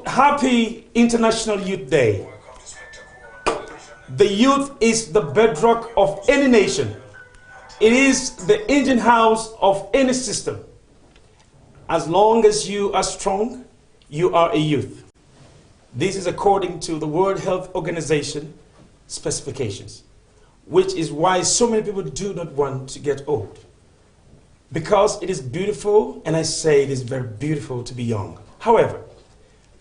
Happy International Youth Day. The youth is the bedrock of any nation. It is the engine house of any system. As long as you are strong, you are a youth. This is according to the World Health Organization specifications, which is why so many people do not want to get old. Because it is beautiful, and I say it is very beautiful to be young. However,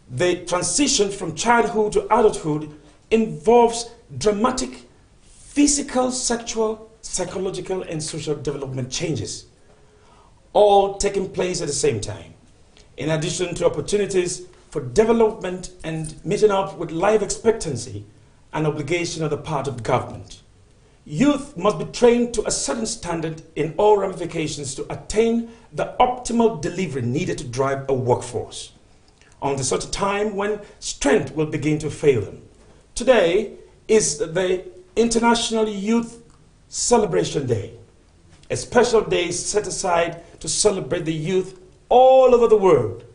the transition from childhood to adulthood involves dramatic physical, sexual, psychological, and social development changes, all taking place at the same time. In addition to opportunities for development and meeting up with life expectancy and obligation on the part of government. Youth must be trained to a certain standard in all ramifications to attain the optimal delivery needed to drive a workforce until such a time when strength will begin to fail them. Today is the International Youth Celebration Day, a special day set aside to celebrate the youth all over the world,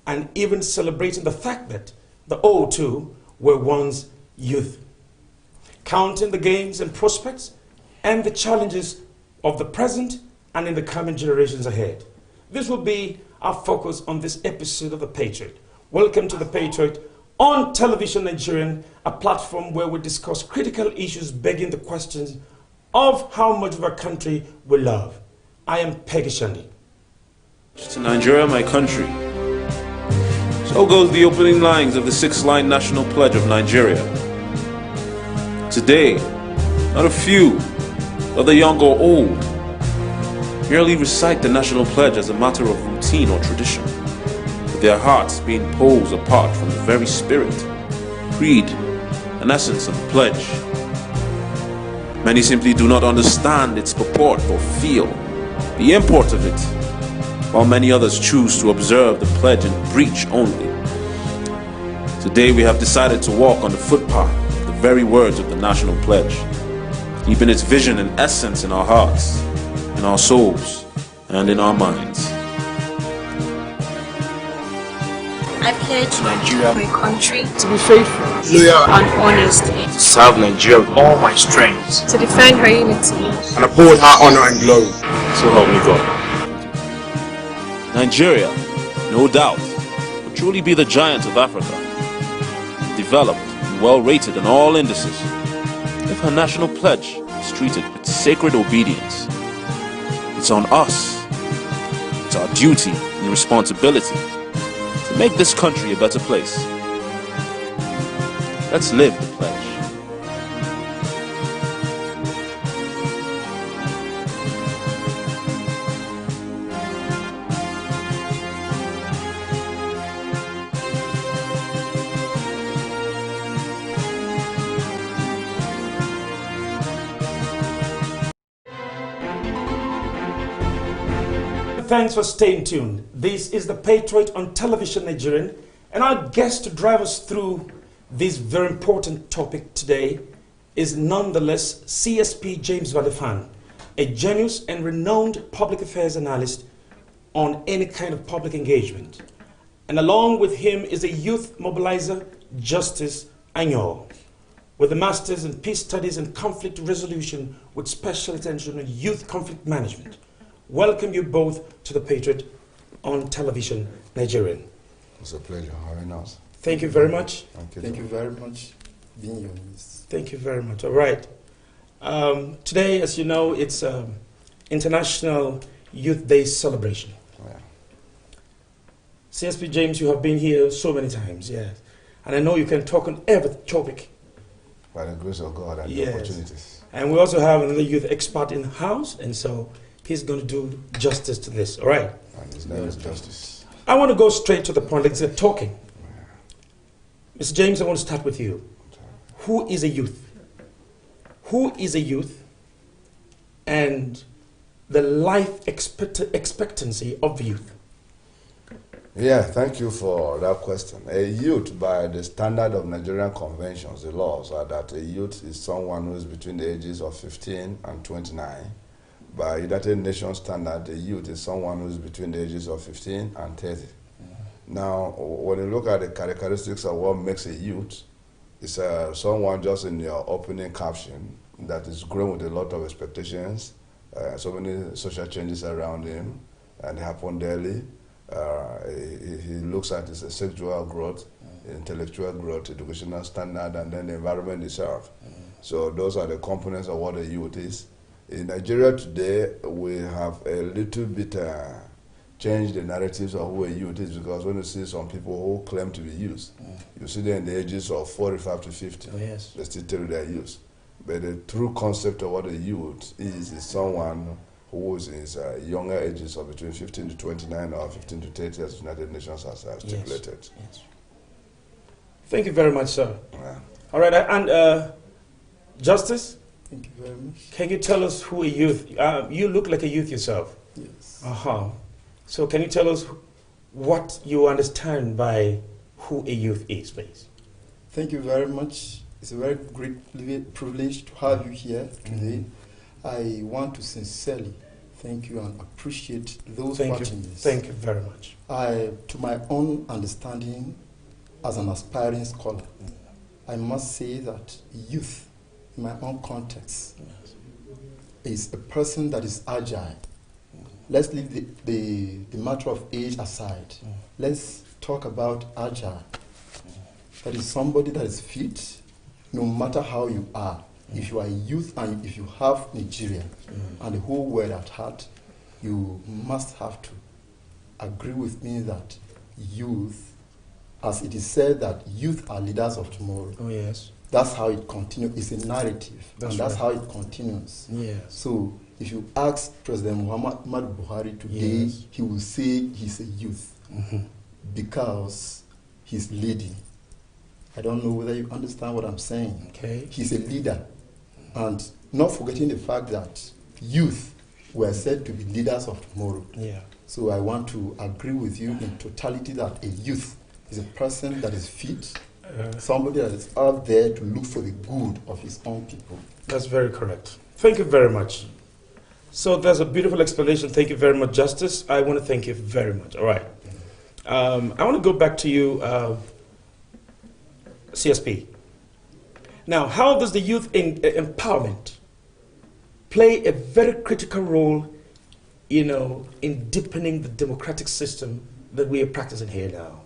and even celebrating the fact that the old too were once youth. Counting the gains and prospects and the challenges of the present and in the coming generations ahead. This will be our focus on this episode of The Patriot. Welcome to The Patriot on Television Nigerian, a platform where we discuss critical issues begging the questions of how much of our country we love. I am Peggy Shandy. To Nigeria, my country. So goes the opening lines of the 6-line national pledge of Nigeria. Today, not a few, whether young or old, merely recite the national pledge as a matter of routine or tradition, with their hearts being poles apart from the very spirit, creed, and essence of the pledge. Many simply do not understand its purport or feel the import of it, while many others choose to observe the pledge in breach only. Today we have decided to walk on the footpath of the very words of the national pledge, keeping its vision and essence in our hearts, in our souls, and in our minds. I pledge Nigeria, my country, to be faithful, loyal, and honest, to serve Nigeria with all my strength, to defend her unity, and uphold her honor and glory. So help me God. Nigeria, no doubt, will truly be the giant of Africa, developed and well rated in all indices, if her national pledge is treated with sacred obedience. It's on us, it's our duty and responsibility to make this country a better place. Let's live the pledge. Thanks for staying tuned. This is The Patriot on Television Nigerian, and our guest to drive us through this very important topic today is nonetheless CSP James Valifan, a genius and renowned public affairs analyst on any kind of public engagement. And along with him is a youth mobilizer, Justice Anyor, with a master's in peace studies and conflict resolution with special attention on youth conflict management. Welcome you both to The Patriot on Television Nigerian. It's a pleasure having us. Thank you very much. Thank you very much being your midst. Thank you very much. All right. Today, as you know, it's International Youth Day celebration. Yeah. CSP James, you have been here so many times, yes. And I know you can talk on every topic. By the grace of God and Yes. the opportunities. And we also have another youth expert in the house, and so he's going to do justice to this. All right. And his name is Justice. I want to go straight to the point. Let's get talking. Mr. James, I want to start with you. Who is a youth? Who is a youth? And the life expectancy of youth. Yeah, thank you for that question. A youth, by the standard of Nigerian conventions, the laws are that a youth is someone who is between the ages of 15 and 29. By United Nations standard, a youth is someone who is between the ages of 15 and 30. Now, when you look at the characteristics of what makes a youth, it's someone, just in your opening caption, that is grown with a lot of expectations, so many social changes around him, and they happen daily. He looks at his sexual growth, intellectual growth, educational standard, and then the environment itself. So those are the components of what a youth is. In Nigeria today, we have a little bit changed the narratives of who a youth is, because when you see some people who claim to be youth, you see them in the ages of 45 to 50. Oh, yes. They still tell you they're youth. But the true concept of what a youth is someone who is in younger ages of between 15 to 29 or 15 to 30, as the United Nations has stipulated. Yes. Yes. Thank you very much, sir. Yeah. All right, and Justice, Thank you very much. can you tell us who a youth? You look like a youth yourself. Yes. So can you tell us what you understand by who a youth is, please? Thank you very much. It's a very great privilege to have you here today. I want to sincerely thank you and appreciate those watching this. Thank you very much. To my own understanding, as an aspiring scholar, I must say that youth, in my own context, is a person that is agile. Let's leave the matter of age aside. Let's talk about agile. That is somebody that is fit, no matter how you are. If you are a youth and if you have Nigeria and the whole world at heart, you must have to agree with me that youth, as it is said that youth are leaders of tomorrow. Oh, yes. That's how it continues. It's a narrative. That's right. How it continues. Yes. So if you ask President Muhammad Buhari today, Yes. he will say he's a youth because he's leading. I don't know whether you understand what I'm saying. Okay. He's a leader. And not forgetting the fact that youth were said to be leaders of tomorrow. Yeah. So I want to agree with you in totality that a youth is a person that is fit, somebody that is out there to look for the good of his own people. That's very correct. Thank you very much. So that's a beautiful explanation. Thank you very much, Justice. I want to thank you very much. All right. I want to go back to you, CSP. Now, how does the youth empowerment play a very critical role, in deepening the democratic system that we are practicing here now?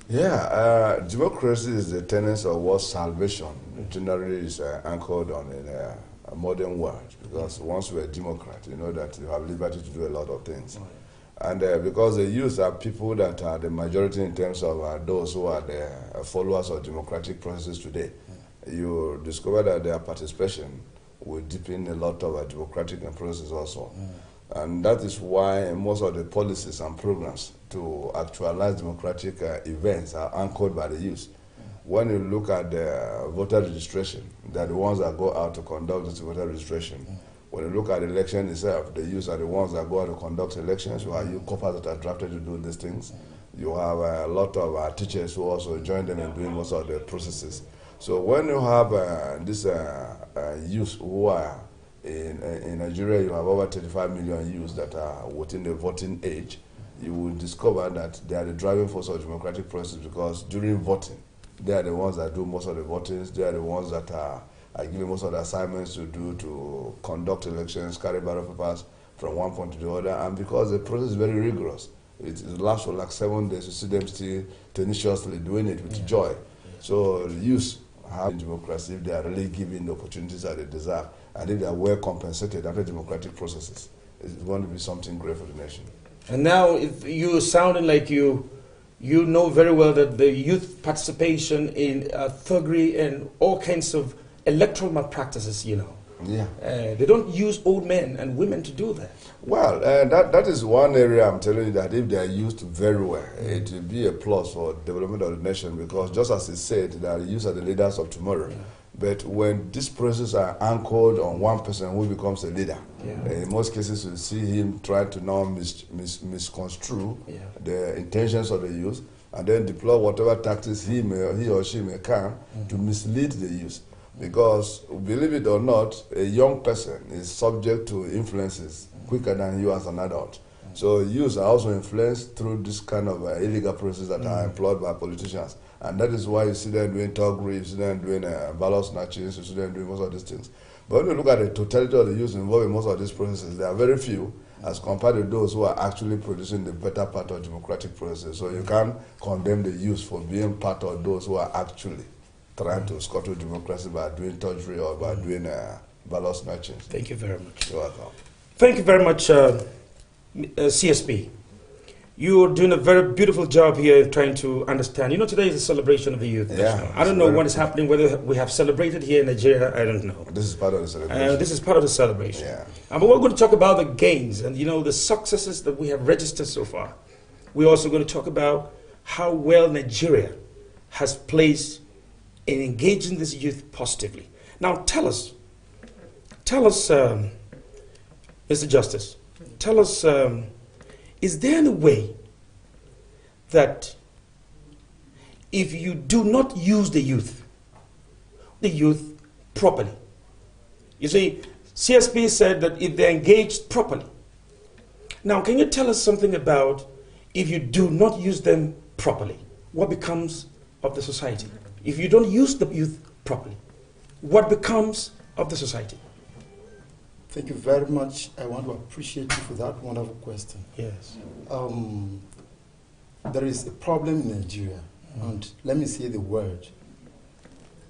Yeah, democracy is the tenets of what salvation generally is anchored on in a modern world. Because once you're a Democrat, you know that you have liberty to do a lot of things. And because the youth are people that are the majority in terms of those who are the followers of democratic processes today, you discover that their participation will deepen a lot of democratic processes also. And that is why most of the policies and programs to actualize democratic events are anchored by the youth. When you look at the voter registration, they're the ones that go out to conduct this voter registration. When you look at the election itself, the youth are the ones that go out to conduct elections. You have youth corps that are drafted to do these things. You have a lot of teachers who also join them in doing most of the processes. So when you have this youth who are in Nigeria, you have over 35 million youths that are within the voting age, you will discover that they are the driving force of democratic process, because during voting, they are the ones that do most of the votings, they are the ones that are given most of the assignments to do, to conduct elections, carry ballot papers from one point to the other, and because the process is very rigorous, it lasts for like 7 days, you see them still tenaciously doing it with joy. So the youth have democracy if they are really given the opportunities that they deserve, and if they are well compensated after democratic processes, it's going to be something great for the nation. And now you sounding like you You know very well that the youth participation in thuggery and all kinds of electoral malpractices, you know. Yeah. They don't use old men and women to do that. Well, that is one area I'm telling you that if they are used very well, it will be a plus for development of the nation, because just as he said, they are used as the leaders of tomorrow. Yeah. But when these processes are anchored on one person who becomes a leader, in most cases you see him try to now misconstrue the intentions of the youth and then deploy whatever tactics he or she may can to mislead the youth. Because, believe it or not, a young person is subject to influences quicker than you as an adult. So youths are also influenced through this kind of illegal processes that are employed by politicians. And that is why you see them doing thuggery, you see them doing ballot snatching, you see them doing most of these things. But when you look at the totality of the youths involved in most of these processes, there are very few as compared to those who are actually producing the better part of democratic processes. So you can't condemn the youth for being part of those who are actually trying to scuttle democracy by doing thuggery or by doing ballot snatching. Thank you very much. You're welcome. Thank you very much, CSP. You're doing a very beautiful job here trying to understand. You know, today is a celebration of the youth. Yeah, I don't know what is happening, whether we have celebrated here in Nigeria, I don't know. This is part of the celebration. This is part of the celebration. Yeah. But we're going to talk about the gains and, you know, the successes that we have registered so far. We're also going to talk about how well Nigeria has placed in engaging this youth positively. Now, tell us, Mr. Justice, tell us, is there any way that if you do not use the youth properly, you see, CSP said that if they're engaged properly. Now, can you tell us something about if you do not use them properly, what becomes of the society? If you don't use the youth properly, what becomes of the society? Thank you very much. I want to appreciate you for that wonderful question. Yes. There is a problem in Nigeria, and let me say the word.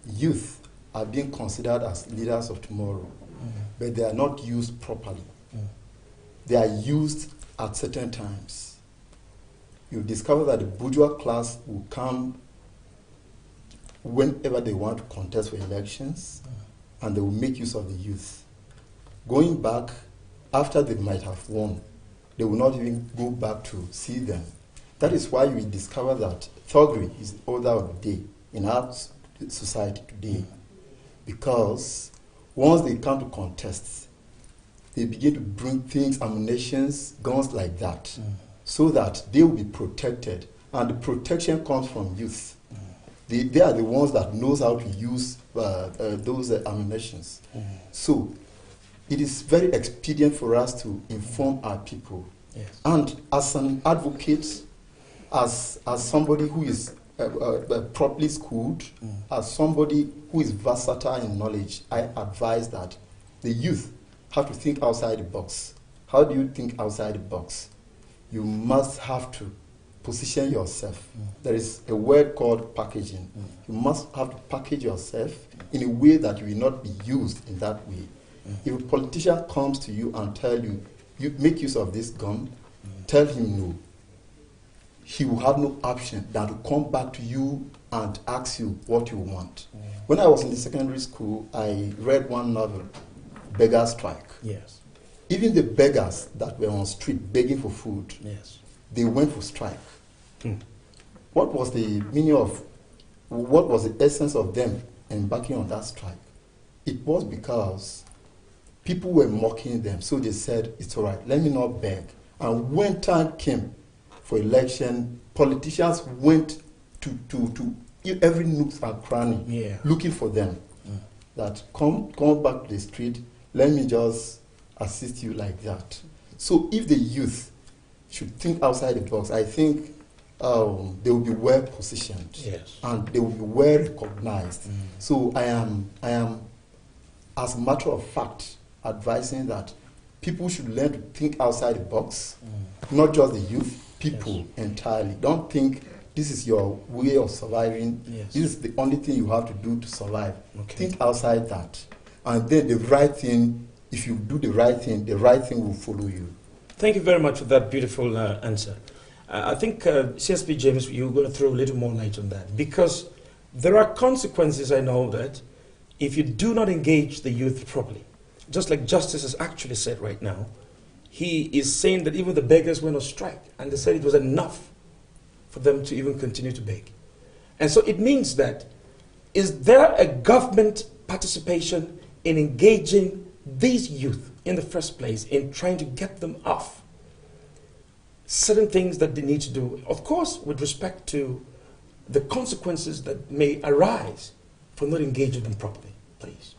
Youth are being considered as leaders of tomorrow, but they are not used properly. They are used at certain times. You discover that the bourgeois class will come whenever they want to contest for elections, and they will make use of the youth. Going back, after they might have won, they will not even go back to see them. That is why we discover that thuggery is the order of the day in our society today. Because once they come to contest, they begin to bring things, ammunitions, guns like that, so that they will be protected. And the protection comes from youth. They are the ones that knows how to use those ammunitions. So it is very expedient for us to inform our people. Yes. And as an advocate, as somebody who is properly schooled, as somebody who is versatile in knowledge, I advise that the youth have to think outside the box. How do you think outside the box? You must have to position yourself. There is a word called packaging. You must have to package yourself in a way that you will not be used in that way. If a politician comes to you and tell you, you make use of this gun, tell him no. He will have no option than to come back to you and ask you what you want. When I was in the secondary school, I read one novel, Beggar Strike. Yes. Even the beggars that were on street begging for food, Yes. they went for strike. What was the meaning of, what was the essence of them embarking on that strike? It was because people were mocking them, so they said, it's all right, let me not beg. And when time came for election, politicians went to every nook and cranny, looking for them. That come back to the street, let me just assist you like that. So if the youth should think outside the box, I think they will be well positioned, and they will be well recognized. So I am, as a matter of fact, advising that people should learn to think outside the box, not just the youth, people entirely. Don't think this is your way of surviving. This is the only thing you have to do to survive. Think outside that. And then the right thing, if you do the right thing will follow you. Thank you very much for that beautiful answer. I think CSP James, you're going to throw a little more light on that, because there are consequences, I know, that if you do not engage the youth properly, just like Justice has actually said right now, he is saying that even the beggars went on strike, and they said it was enough for them to even continue to beg. And so it means that, is there a government participation in engaging these youth in the first place, in trying to get them off certain things that they need to do, of course, with respect to the consequences that may arise for not engaging them properly, please?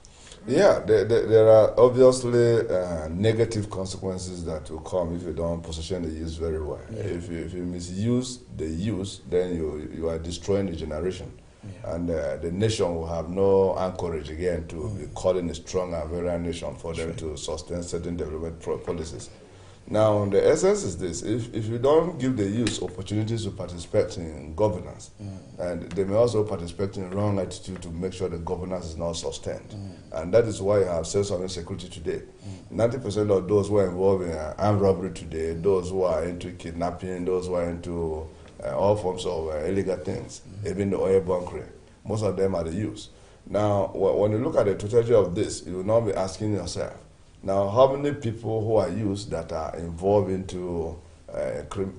Yeah, there are obviously negative consequences that will come if you don't position the youth very well. Yeah. If you misuse the youth, then you are destroying the generation. Yeah. And the nation will have no anchorage again to be calling a strong and vibrant nation for them to sustain certain development policies. Now, the essence is this: if you don't give the youth opportunities to participate in governance, and they may also participate in wrong attitude to make sure the governance is not sustained. And that is why you have sense of insecurity today. 90% of those who are involved in armed robbery today, those who are into kidnapping, those who are into all forms of illegal things, even the oil bunkering, most of them are the youth. Now, when you look at the totality of this, you will now be asking yourself, now, how many people who are youth that are involved into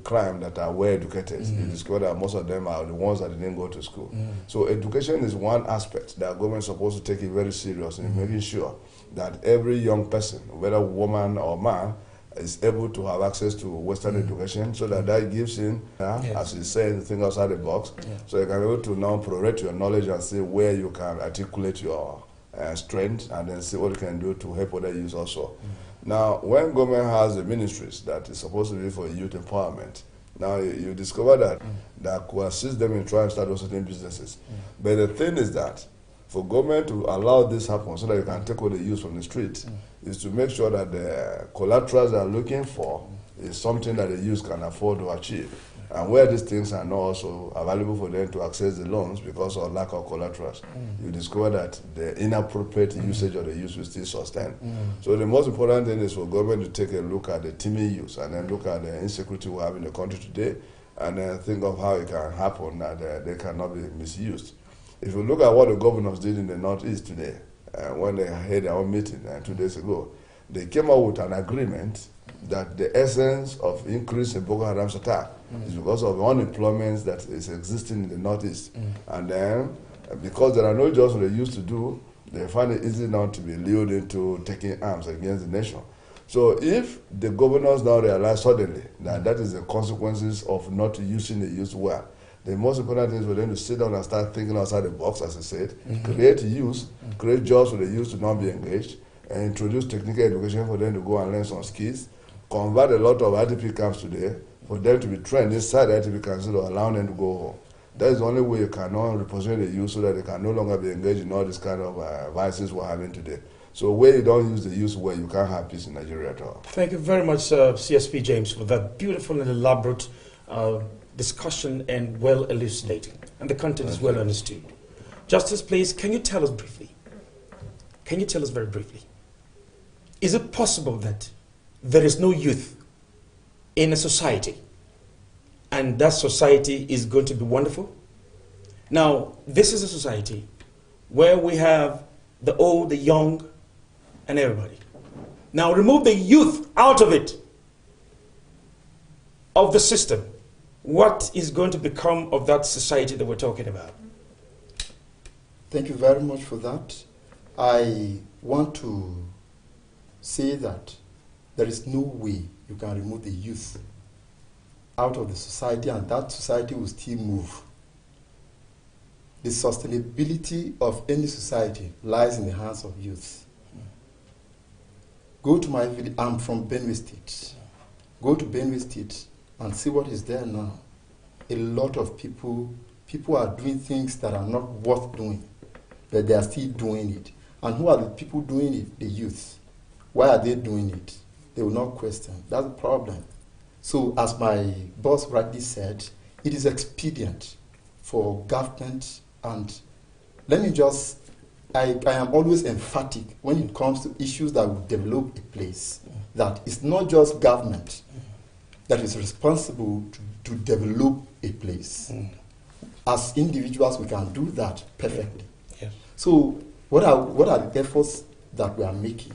crime that are well educated? You discover that most of them are the ones that didn't go to school. So education is one aspect that government is supposed to take it very serious in making sure that every young person, whether woman or man, is able to have access to Western education, so that gives him, as he's saying, think outside the box, so you can be able to now prorate your knowledge and see where you can articulate your strength, and then see what you can do to help other youth also. Now, when government has the ministries that is supposed to be for youth empowerment, now you discover that could assist them in trying to start certain businesses. But the thing is that for government to allow this happen so that you can take all the youth from the street is to make sure that the collaterals they are looking for is something that the youth can afford to achieve. And where these things are not also available for them to access the loans because of lack of collaterals, you discover that the inappropriate usage of the youth will still sustain. So the most important thing is for government to take a look at the teeming youth and then look at the insecurity we have in the country today, and then think of how it can happen that they cannot be misused. If you look at what the governors did in the Northeast today, when they had their own meeting 2 days ago, they came up with an agreement that the essence of increase in Boko Haram's attack is because of unemployment that is existing in the Northeast. And then, because there are no jobs they used to do, they find it easy now to be lured into taking arms against the nation. So if the governors now realize suddenly that that is the consequences of not using the youth well, the most important thing is for them to sit down and start thinking outside the box, as I said, create youth, create jobs for the youth to not be engaged, and introduce technical education for them to go and learn some skills, convert a lot of IDP camps today for them to be trained inside the IDP camps instead of allowing them to go home. That is the only way you cannot represent the youth so that they can no longer be engaged in all this kind of vices we're having today. So where you don't use the youth well, you can't have peace in Nigeria at all. Thank you very much, CSP James, for that beautiful and elaborate discussion and well elucidating. And the content is well understood. Justice, please, can you tell us briefly? Can you tell us very briefly? Is it possible that there is no youth in a society and that society is going to be wonderful? Now, this is a society where we have the old, the young, and everybody. Now, remove the youth out of it, of the system. What is going to become of that society that we're talking about? Thank you very much for that. I want to say that there is no way you can remove the youth out of the society and that society will still move. The sustainability of any society lies in the hands of youth. Go to my village, I'm from Benue State. Go to Benue State and see what is there now. A lot of people are doing things that are not worth doing, but they are still doing it. And who are the people doing it? The youth. Why are they doing it? They will not question. That's the problem. So as my boss rightly said, it is expedient for government, and let me just, I am always emphatic when it comes to issues that will develop a place, that it's not just government that is responsible to develop a place. As individuals, we can do that perfectly. Yes. So what are the efforts that we are making?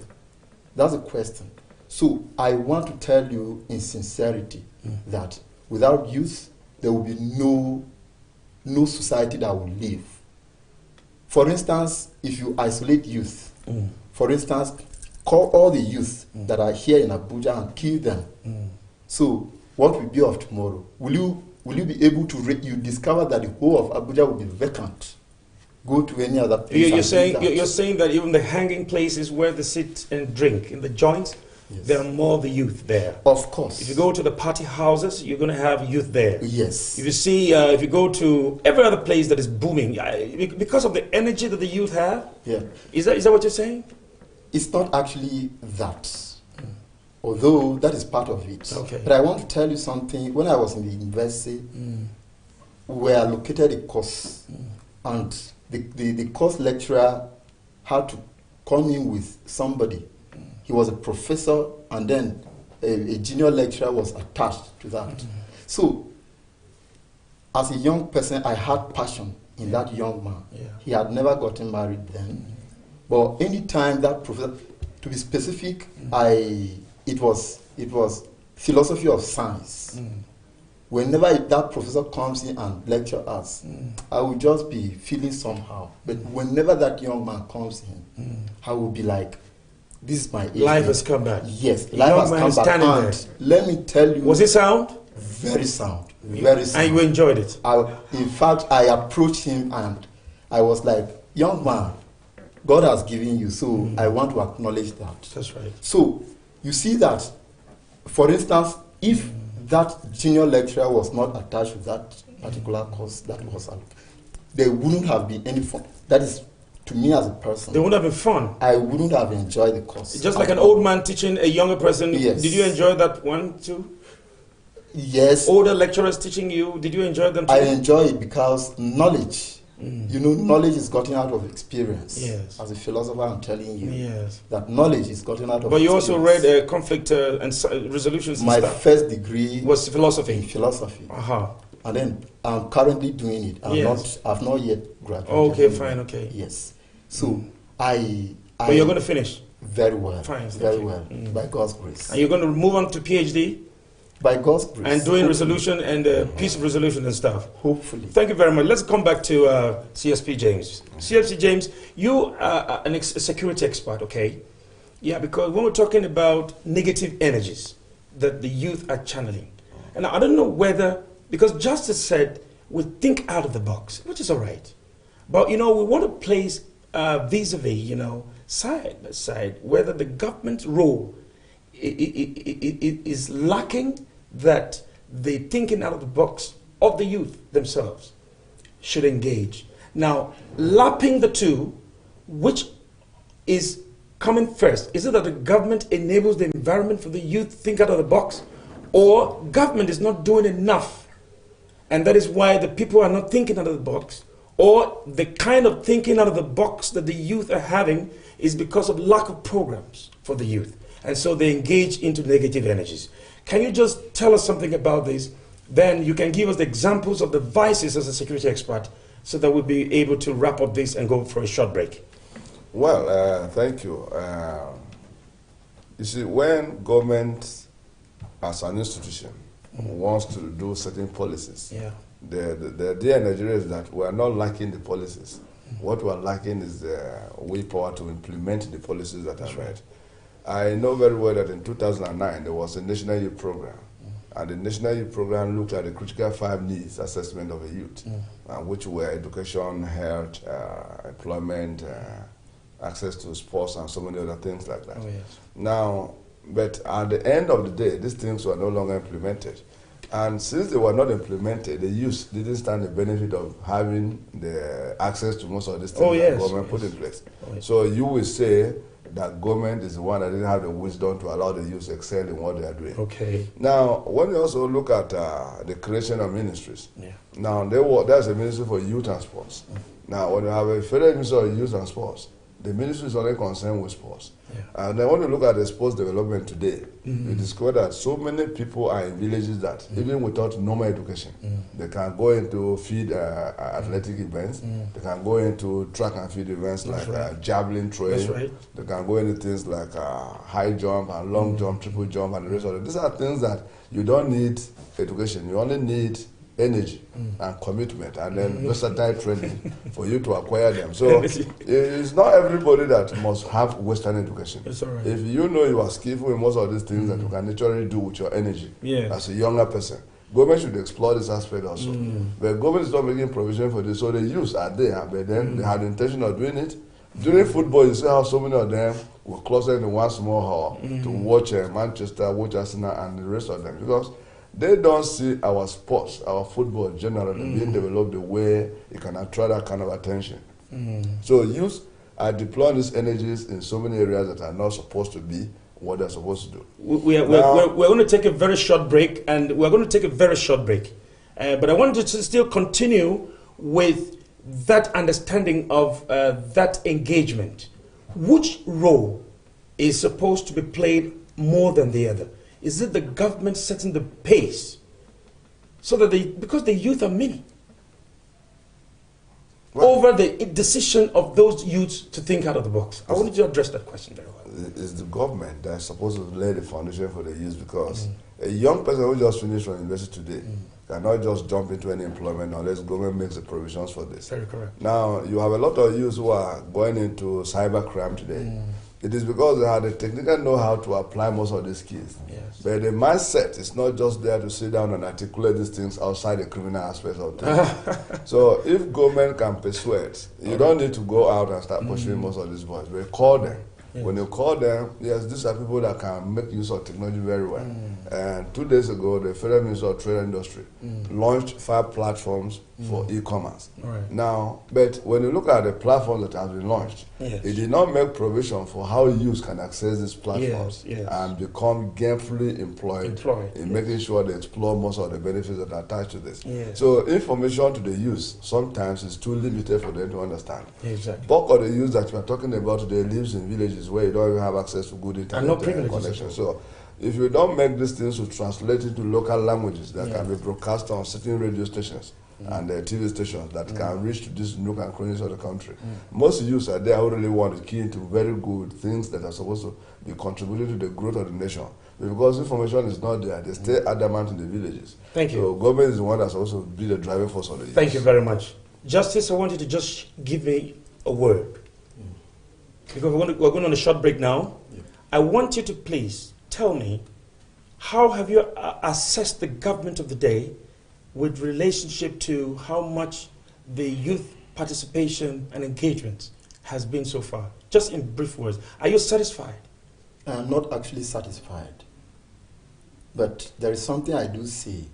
That's the question. So I want to tell you in sincerity that without youth, there will be no society that will live. For instance, if you isolate youth, for instance, call all the youth that are here in Abuja and kill them. So what will be of tomorrow? Will you be able to you discover that the whole of Abuja will be vacant? Go to any other place. You're saying that even the hanging places where they sit and drink in the joints, yes, there are more of the youth there. Of course. If you go to the party houses, you're going to have youth there. Yes. If you see, if you go to every other place that is booming, because of the energy that the youth have. Yeah. Is that what you're saying? It's not actually that, although that is part of it. Okay. But I want to tell you something. When I was in the university, we allocated a course, and the course lecturer had to come in with somebody. He was a professor, and then a junior lecturer was attached to that. So, as a young person, I had passion in that young man. Yeah. He had never gotten married then. But any time that professor, to be specific, it was philosophy of science. Whenever that professor comes in and lecture us, I will just be feeling somehow. But whenever that young man comes in, I will be like, this is my age. Life has come back. Yes, The life young has man come is back. standing And there. let me tell you, Was it sound? very sound, very sound. And you enjoyed it? In fact, I approached him and I was like, young man, God has given you, so I want to acknowledge that. That's right. So you see that, for instance, if that junior lecturer was not attached to that particular course that was, there wouldn't have been any fun. That is, to me as a person, They wouldn't have been fun. I wouldn't have enjoyed the course. Just like an old man teaching a younger person. Yes. Did you enjoy that one too? Yes. Older lecturers teaching you, did you enjoy them too? I enjoy it because knowledge, knowledge is gotten out of experience. Yes. As a philosopher, I'm telling you Yes. that knowledge is gotten out of But you experience. also read conflict and resolutions and My stuff. first degree Was in philosophy. philosophy. Uh-huh. And then I'm currently doing it. I've not yet graduated. Okay, fine, okay. Yes. So I But you're going to finish. very well. Fine, thank very you. well. By God's grace. And you're going to move on to PhD By God's grace. and doing Hopefully. resolution and peace resolution and stuff. Hopefully. Thank you very much. Let's come back to CSP James. CSP James, you are a security expert, okay? Yeah, because when we're talking about negative energies that the youth are channeling, and I don't know whether, because Justice said we think out of the box, which is all right. But, we want to place vis-a-vis, side by side, whether the government role is lacking that the thinking out of the box of the youth themselves should engage. Now, lapping the two, which is coming first? Is it that the government enables the environment for the youth to think out of the box, or government is not doing enough, and that is why the people are not thinking out of the box, or the kind of thinking out of the box that the youth are having is because of lack of programs for the youth, and so they engage into negative energies. Can you just tell us something about this? Then you can give us the examples of the vices as a security expert so that we'll be able to wrap up this and go for a short break. Well, thank you. You see, when government as an institution wants to do certain policies, the idea in Nigeria is that we are not lacking the policies. What we are lacking is the willpower to implement the policies that are right. I know very well that in 2009 there was a National Youth Program, and the National Youth Program looked at the critical 5 needs assessment of a youth, which were education, health, employment, access to sports, and so many other things like that. Oh, yes. Now, but at the end of the day, these things were no longer implemented. And since they were not implemented, the youth didn't stand the benefit of having the access to most of these things that government put in place. Oh, yes. So you will say that government is the one that didn't have the wisdom to allow the youth to excel in what they are doing. Okay. Now, when you also look at the creation of ministries, now there's a ministry for youth and sports. Now, when you have a federal ministry of youth and sports, The ministry is only concerned with sports. Yeah. And then when you look at the sports development today, you discover that so many people are in villages that even without normal education, they can go into field athletic events, they can go into track and field events like javelin throwing, they can go into things like high jump and long jump, triple jump and the rest of it. These are things that you don't need education, you only need energy and commitment and then versatile training for you to acquire them. So it's not everybody that must have Western education. It's all right. If you know you are skillful in most of these things that you can naturally do with your energy as a younger person, government should explore this aspect also. But government is not making provision for this, so the youth are there, but then they had the intention of doing it. During football, you see how so many of them were clustered in one small hall to watch Manchester, watch Arsenal, and the rest of them, because they don't see our sports, our football generally being developed the way it can attract that kind of attention. So youth are deploying these energies in so many areas that are not supposed to be what they're supposed to do. We're going to take a very short break, but I wanted to still continue with that understanding of that engagement. Which role is supposed to be played more than the other? Is it the government setting the pace so that because the youth are many, over the decision of those youths to think out of the box? I wanted you to address that question very well. It's the government that's supposed to lay the foundation for the youth, because a young person who just finished from university today cannot just jump into any employment unless government makes the provisions for this. Very correct. Now, you have a lot of youths who are going into cyber crime today. It is because they had the technical know-how to apply most of these skills. Yes. But the mindset is not just there to sit down and articulate these things outside the criminal aspects of things. So if government can persuade, you don't need to go out and start pursuing most of these boys. But call them. Yes. When you call them, yes, these are people that can make use of technology very well. And 2 days ago, the Federal Minister of Trade and Industry launched 5 platforms for e-commerce. Right. Now, but when you look at the platforms that have been launched, it did not make provision for how youth can access these platforms and become gainfully employed in making sure they explore most of the benefits that are attached to this. So information to the youth sometimes is too limited for them to understand. Exactly. Bulk of the youth that we are talking about today lives in villages where you don't even have access to good internet connection. So if you don't make these things to translate into local languages that can be broadcast on certain radio stations and TV stations that can reach to these nook and crannies of the country, most youths are there who really want to key into very good things that are supposed to be contributing to the growth of the nation. But because information is not there, they stay adamant in the villages. Thank you. So government is the one that's also be the driving force of the youth. Thank you very much. Justice, I want you to just give me a word. Because we're going on a short break now. I want you to please tell me, how have you assessed the government of the day with relationship to how much the youth participation and engagement has been so far? Just in brief words. Are you satisfied? I'm not actually satisfied. But there is something I do see,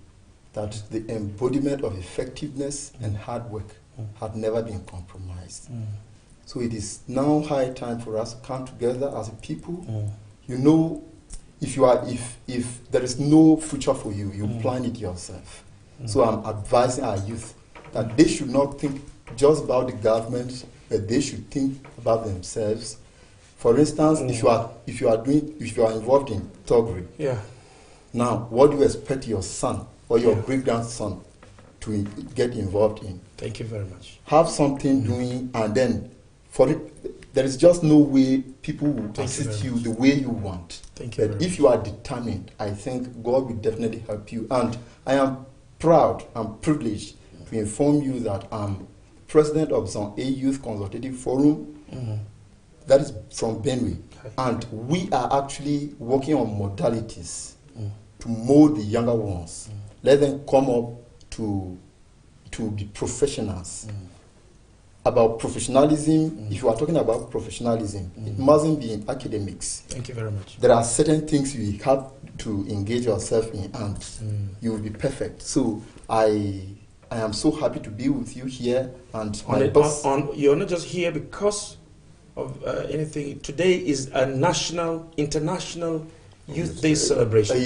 that the embodiment of effectiveness and hard work had never been compromised. So it is now high time for us to come together as a people. You know, if there is no future for you, you plan it yourself. So I'm advising our youth that they should not think just about the government, but they should think about themselves. For instance, if you are involved in thuggery, now what do you expect your son or your great grandson to get involved in? Thank you very much. Have something doing, and then there is just no way people will assist you the way you want. Thank you. But if you are determined, I think God will definitely help you. And I am proud and privileged to inform you that I'm president of Zone A Youth Consultative Forum. That is from Benue. And we are actually working on modalities to mold the younger ones. Let them come up to be professionals. About professionalism, if you are talking about professionalism, it mustn't be in academics. Thank you very much. There are certain things you have to engage yourself in, and you will be perfect. So I am so happy to be with you here. And you're not just here because of anything. Today is a international Youth Day celebration.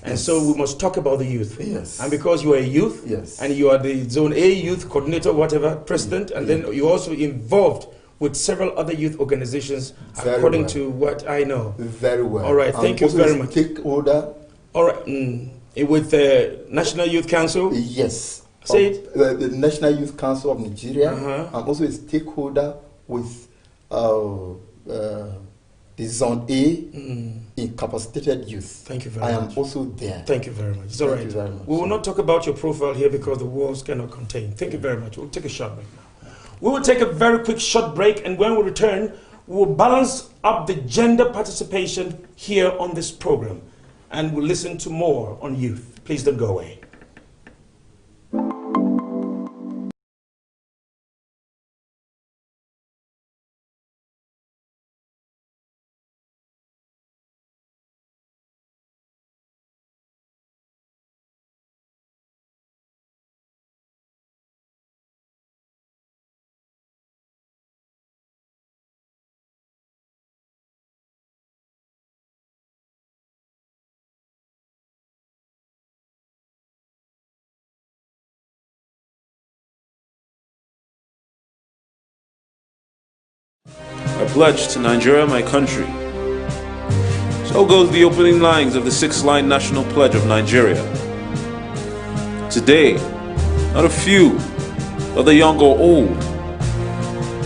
And so we must talk about the youth. And because you are a youth, and you are the Zone A Youth Coordinator, whatever, President, and then you're also involved with several other youth organizations, Very according well. to what I know. Very well. All right, thank you very much. Stakeholder. All right, with the National Youth Council? Yes. Say it. The National Youth Council of Nigeria. Uh-huh. I'm also a stakeholder with the Zone A incapacitated youth. Thank you very much. I am also there. Thank you very much. It's all right. Thank you very much. We will not talk about your profile here because the walls cannot contain. Thank you very much. We'll take a short break now. We will take a very quick short break, and when we return, we will balance up the gender participation here on this program, and we'll listen to more on youth. Please don't go away. I pledge to Nigeria, my country. So goes the opening lines of the 6-line National Pledge of Nigeria. Today, not a few, whether young or old,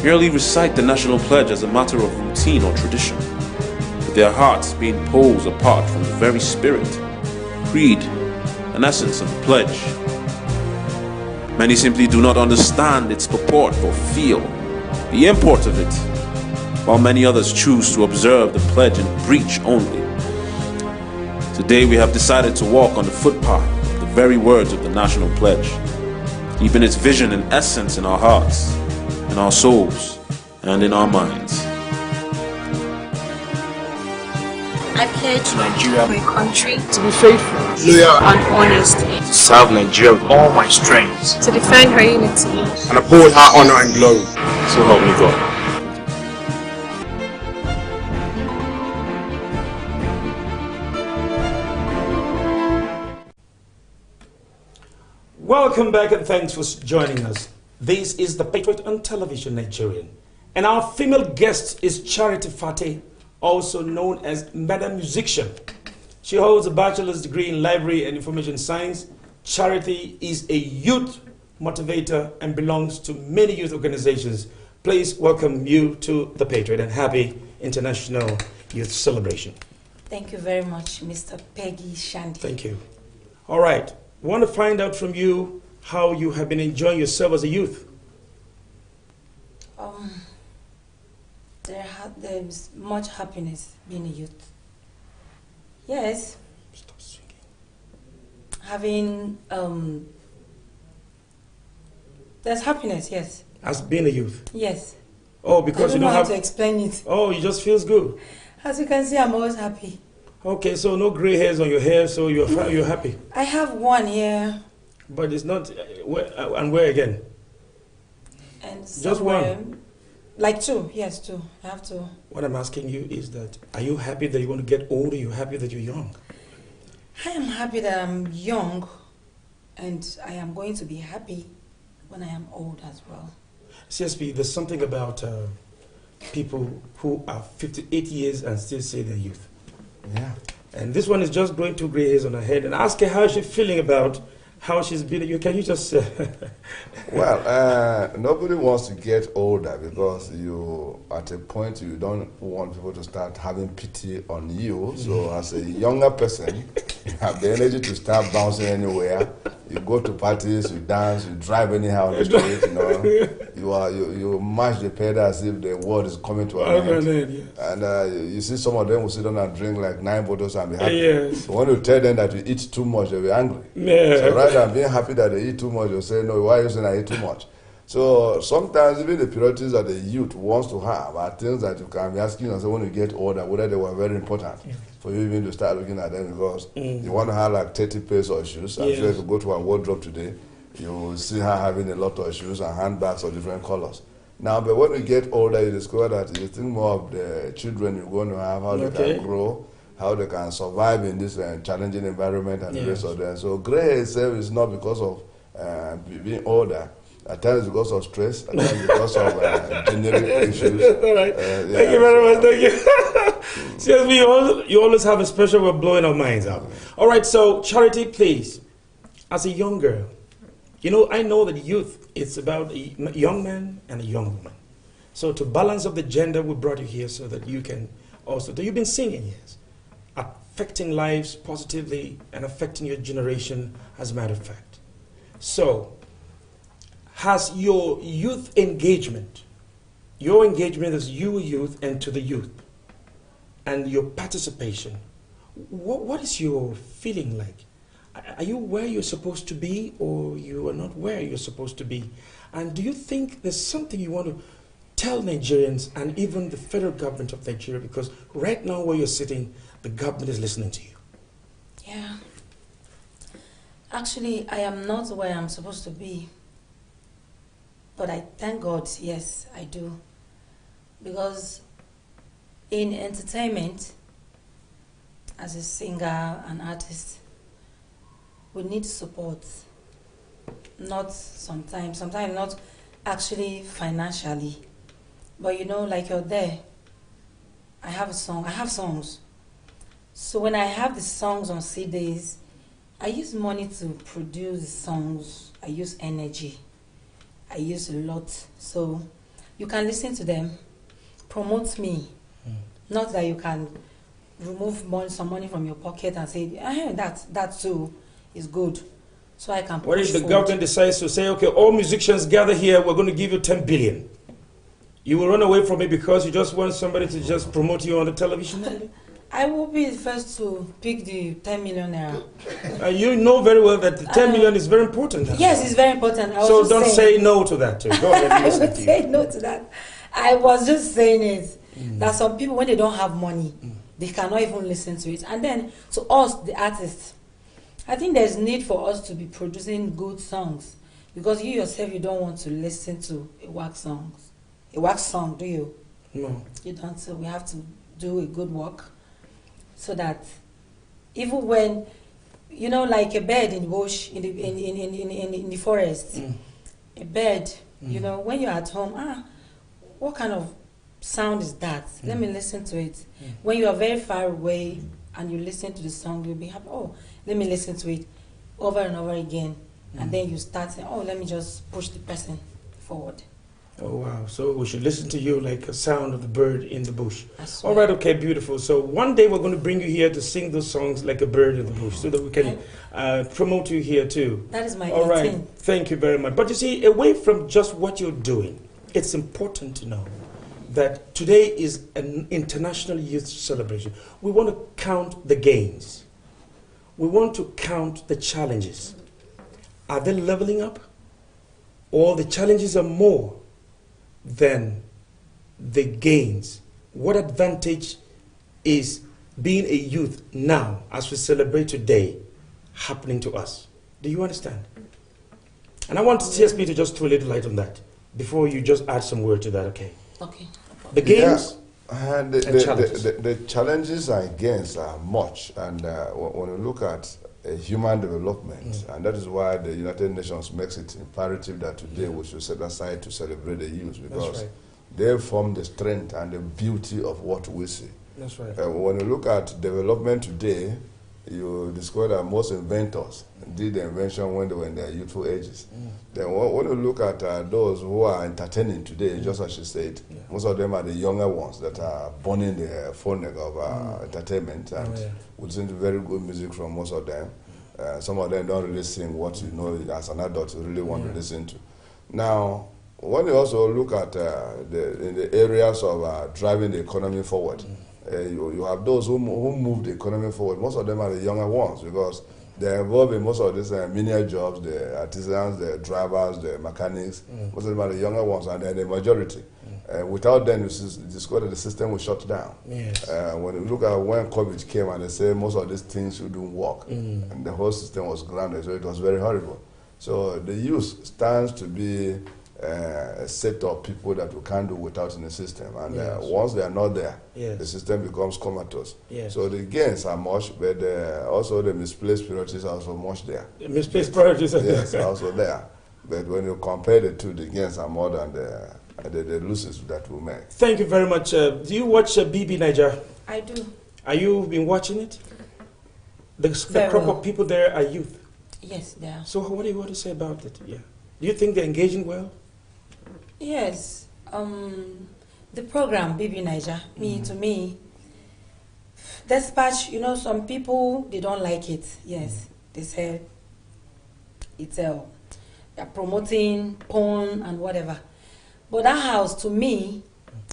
merely recite the National Pledge as a matter of routine or tradition, with their hearts being poles apart from the very spirit, creed, and essence of the pledge. Many simply do not understand its purport or feel the import of it, while many others choose to observe the pledge in breach only. Today we have decided to walk on the footpath of the very words of the National Pledge, keeping its vision and essence in our hearts, in our souls, and in our minds. I pledge to Nigeria, my country, to be faithful, loyal, and honest, to serve Nigeria with all my strength, to defend her unity, and uphold her honor and glory. So help me God. Welcome back and thanks for joining us. This is the Patriot on Television Nigerian. And our female guest is Charity Fate, also known as Madam Musician. She holds a bachelor's degree in library and information science. Charity is a youth motivator and belongs to many youth organizations. Please welcome you to the Patriot and happy International Youth Celebration. Thank you very much, Mr. Peggy Shandy. Thank you. All right. I want to find out from you how you have been enjoying yourself as a youth. There's much happiness being a youth. Yes. Stop singing. Having, there's happiness, yes. As being a youth. Yes. Oh, because I you don't don't know how have. to explain it. Oh, it just feels good. As you can see, I'm always happy. Okay, so no gray hairs on your hair, so you're happy. I have one here. But it's not. And where again? And Just one? Like two, yes, two. I have two. What I'm asking you is that, are you happy that you want to get older? Are you happy that you're young? I am happy that I'm young, and I am going to be happy when I am old as well. CSP, there's something about people who are 58 years and still say they're youth. Yeah. And this one is just growing two gray hairs on her head. And ask her how she's feeling about how she's been. Can you just... Well, nobody wants to get older because you, at a point, you don't want people to start having pity on you. So as a younger person, you have the energy to start bouncing anywhere. You go to parties, you dance, you drive anyhow on the street, you know. You mash the pedal as if the world is coming to an end. Yes. And you see some of them will sit down and drink like 9 bottles and be happy. Yes. So when you tell them that you eat too much, they'll be angry. Yeah. So rather than being happy that they eat too much, you'll say, no, why are you saying I eat too much? So sometimes even the priorities that the youth wants to have are things that you can be asking yourself when you get older, whether they were very important for you even to start looking at them, because you want to have like 30 pairs of shoes. I'm sure if you go to a wardrobe today, you will see her having a lot of shoes and handbags of different colors. Now, but when you get older, you discover that you think more of the children you're going to have, how they can grow, how they can survive in this challenging environment and the rest of them. So gray itself is not because of being older. At times because of stress, at times because of generic issues. All right. Thank you very much. Thank you. Seriously, you always have a special way of blowing our minds out. All right, so Charity, please, as a young girl, you know, I know that youth is about a young man and a young woman. So to balance up the gender, we brought you here so that you can also, you've been singing, yes, affecting lives positively and affecting your generation, as a matter of fact. So, has your youth engagement, your engagement as you youth and to the youth, and your participation, what is your feeling like? Are you where you're supposed to be, or you are not where you're supposed to be? And do you think there's something you want to tell Nigerians and even the federal government of Nigeria? Because right now where you're sitting, the government is listening to you. Yeah. Actually, I am not where I'm supposed to be. But I thank God, yes, I do. Because in entertainment, as a singer and artist, we need support. Not sometimes not actually financially. But you know, like you're there, I have a song, I have songs. So when I have the songs on CDs, I use money to produce the songs, I use energy. I use a lot, so you can listen to them, promote me. Not that you can remove some money from your pocket and say, that too is good. So I can. What if the government decides to say, okay, all musicians gather here, we're going to give you 10 billion? You will run away from it because you just want somebody to just promote you on the television? I will be the first to pick the 10 million naira. You know very well that the 10 million is very important. Yes, it's very important. So don't say no to that too. Go ahead and listen I would say no to that. I was just saying it. That some people, when they don't have money, they cannot even listen to it. And then, to us, the artists, I think there's need for us to be producing good songs. Because you yourself, you don't want to listen to a wax song, do you? No. You don't, so we have to do a good work. So that even when, you know, like a bird in the bush, in the forest, a bird, you know, when you're at home, what kind of sound is that? Let me listen to it. When you are very far away and you listen to the song, you'll be happy, oh, let me listen to it over and over again. And then you start saying, oh, let me just push the person forward. Oh, wow. So we should listen to you like a sound of the bird in the bush. All right, okay, beautiful. So one day we're going to bring you here to sing those songs like a bird in the bush so that we can promote you here too. That is my 18. All right, thank you very much. But you see, away from just what you're doing, it's important to know that today is an International Youth Celebration. We want to count the gains. We want to count the challenges. Are they leveling up? Or the challenges are more than the gains? What advantage is being a youth now, as we celebrate today, happening to us? Do you understand? And I want TSP to just throw a little light on that before you just add some word to that, okay? Okay. The gains and challenges. The challenges and gains are much, and when you look at human development, and that is why the United Nations makes it imperative that today we should set aside to celebrate the youth, because they form the strength and the beauty of what we see. That's right. When you look at development today, you discover that most inventors did the invention when they were in their youthful ages. Then when you look at those who are entertaining today, just as you said, most of them are the younger ones that are burning the phonic of entertainment, and we listen to very good music from most of them. Some of them don't really sing what you know as an adult you really want to listen to. Now, when you also look at in the areas of driving the economy forward, you have those who move the economy forward. Most of them are the younger ones, because they're involved in most of these menial jobs, the artisans, the drivers, the mechanics. Most of them are the younger ones, and they're the majority. Without them, you discover that the system will shut down. Yes. When you look at when COVID came and they say most of these things shouldn't work, and the whole system was grounded, so it was very horrible. So the youth stands to be a set of people that we can't do without in the system, and once they are not there, the system becomes comatose. So the gains are much, but also the misplaced priorities are also much there. The misplaced priorities are yes, are also there. But when you compare the two, the gains are more than the losses that we make. Thank you very much. Do you watch BB Niger? I do. Are you been watching it? The crop of people there are youth. Yes, they are. So what do you want to say about it? Yeah. Do you think they're engaging well? Yes. The program BB Niger, to me, despite, some people, they don't like it. Yes. They say it's they're promoting porn and whatever. But that house, to me,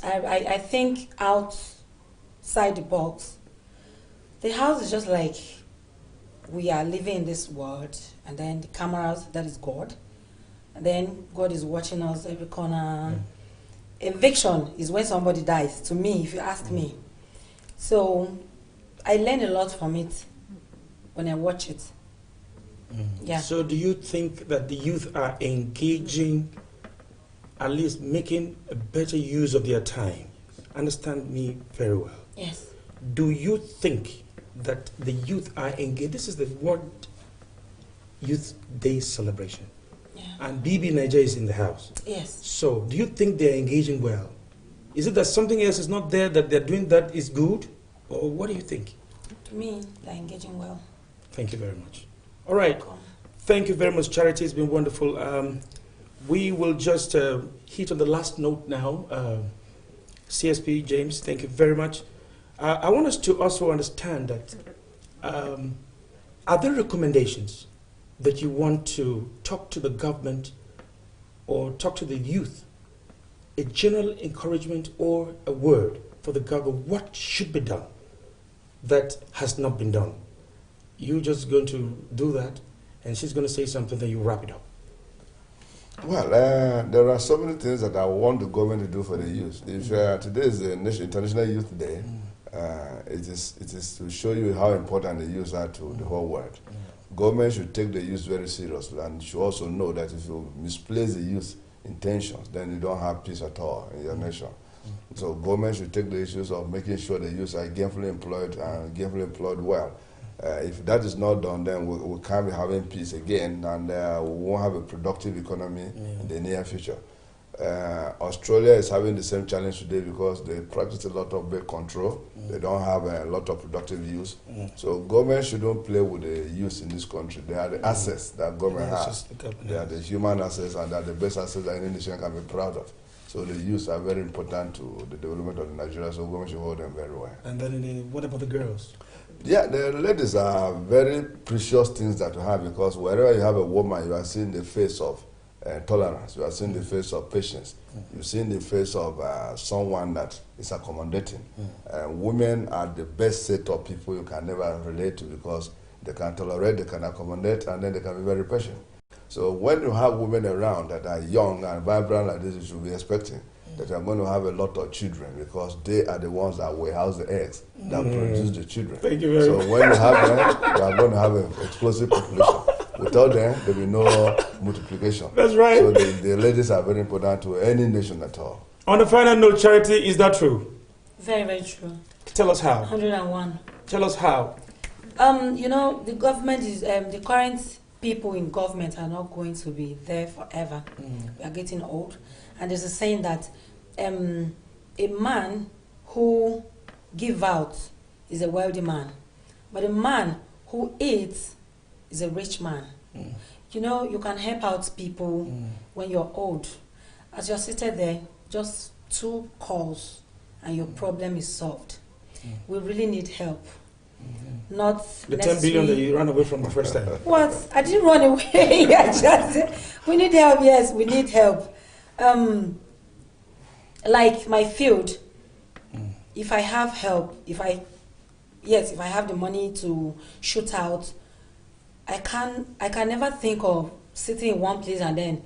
I think outside the box. The house is just like we are living in this world, and then the cameras, that is God. And then God is watching us every corner. Eviction is when somebody dies, to me, if you ask me. So I learn a lot from it when I watch it. Yeah. So do you think that the youth are engaging, at least making a better use of their time? Understand me very well. Yes. Do you think that the youth are engaged? This is the World Youth Day celebration. Yeah. And BB Niger is in the house. Yes. So do you think they're engaging well? Is it that something else is not there that they're doing that is good? Or what do you think? To me, they're engaging well. Thank you very much. All right. Thank you very much, Charity. It's been wonderful. We will just hit on the last note now. CSP James, thank you very much. I want us to also understand that are there recommendations that you want to talk to the government or talk to the youth, a general encouragement or a word for the government, what should be done that has not been done? You're just going to do that, and she's going to say something, then you wrap it up. Well, there are so many things that I want the government to do for the youth. If today is the International Youth Day, it is to show you how important the youth are to the whole world. Government should take the youth very seriously, and should also know that if you misplace the youth intentions, then you don't have peace at all in your nation. So government should take the issues of making sure the youth are gainfully employed and gainfully employed well. If that is not done, then we can't be having peace again, and we won't have a productive economy in the near future. Australia is having the same challenge today because they practice a lot of birth control. They don't have a lot of productive use. So government shouldn't play with the youth in this country. They are the assets that government has. They are the human assets, and they are the best assets that any nation can be proud of. So the youth are very important to the development of Nigeria, so government should hold them very well. And then what about the girls? Yeah, the ladies are very precious things that you have, because wherever you have a woman, you are seeing the face of tolerance, you are seeing the face of patience, you're seeing the face of someone that is accommodating. Women are the best set of people you can never relate to, because they can tolerate, they can accommodate, and then they can be very patient. So when you have women around that are young and vibrant like this, you should be expecting that you are going to have a lot of children, because they are the ones that will house the eggs that produce the children. Thank you very much. So when you have them, you are going to have an explosive population. Without them, there will be no multiplication. That's right. So the ladies are very important to any nation at all. On the final note, Charity, is that true? Very, very true. Tell us how. 101. Tell us how. The government is, the current people in government are not going to be there forever. We are getting old. And there's a saying that a man who gives out is a wealthy man, but a man who eats is a rich man. You can help out people when you're old. As you're seated there, just 2 calls and your problem is solved. We really need help. Not the 10 billion that you ran away from the first time. What? I didn't run away. We need help. Yes, we need help. Like my field, if I have help, if I have the money to shoot out, I can never think of sitting in one place and then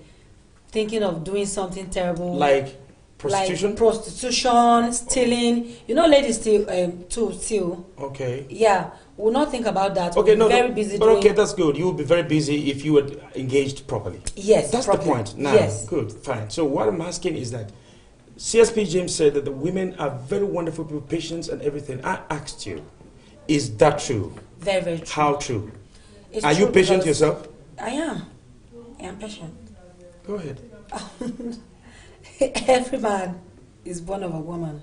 thinking of doing something terrible. Like prostitution? Like prostitution, stealing. Ladies steal. Okay. Yeah, we'll not think about that. Okay, we'll be very busy but doing. okay, that's good. You will be very busy if you were engaged properly. Yes, that's properly. the point. Now, yes. Good, fine. So what I'm asking is that CSP James said that the women are very wonderful people, patience and everything. I asked you, is that true? Very, very true. How true? It's are true you patient yourself? I am. I am patient. Go ahead. Every man is born of a woman.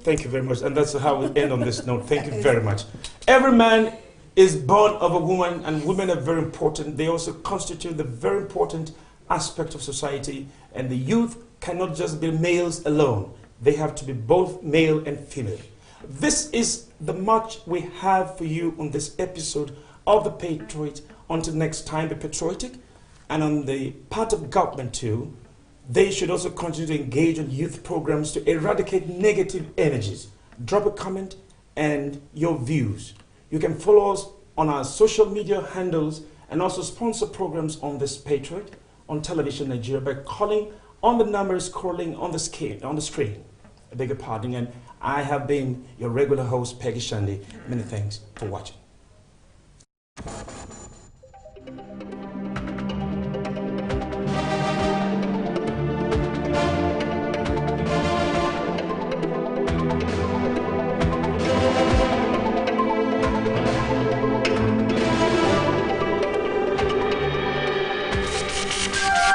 Thank you very much. And that's how we end on this note. Thank you very much. Every man is born of a woman, and women are very important. They also constitute the very important aspect of society, and the youth cannot just be males alone. They have to be both male and female. This is the much we have for you on this episode of The Patriot. Until next time, be patriotic. And on the part of government too, they should also continue to engage in youth programs to eradicate negative energies. Drop a comment and your views. You can follow us on our social media handles and also sponsor programs on this Patriot on Television Nigeria by calling on the numbers scrolling on the screen. I beg your pardon, and I have been your regular host, Peggy Shandy. Many thanks for watching.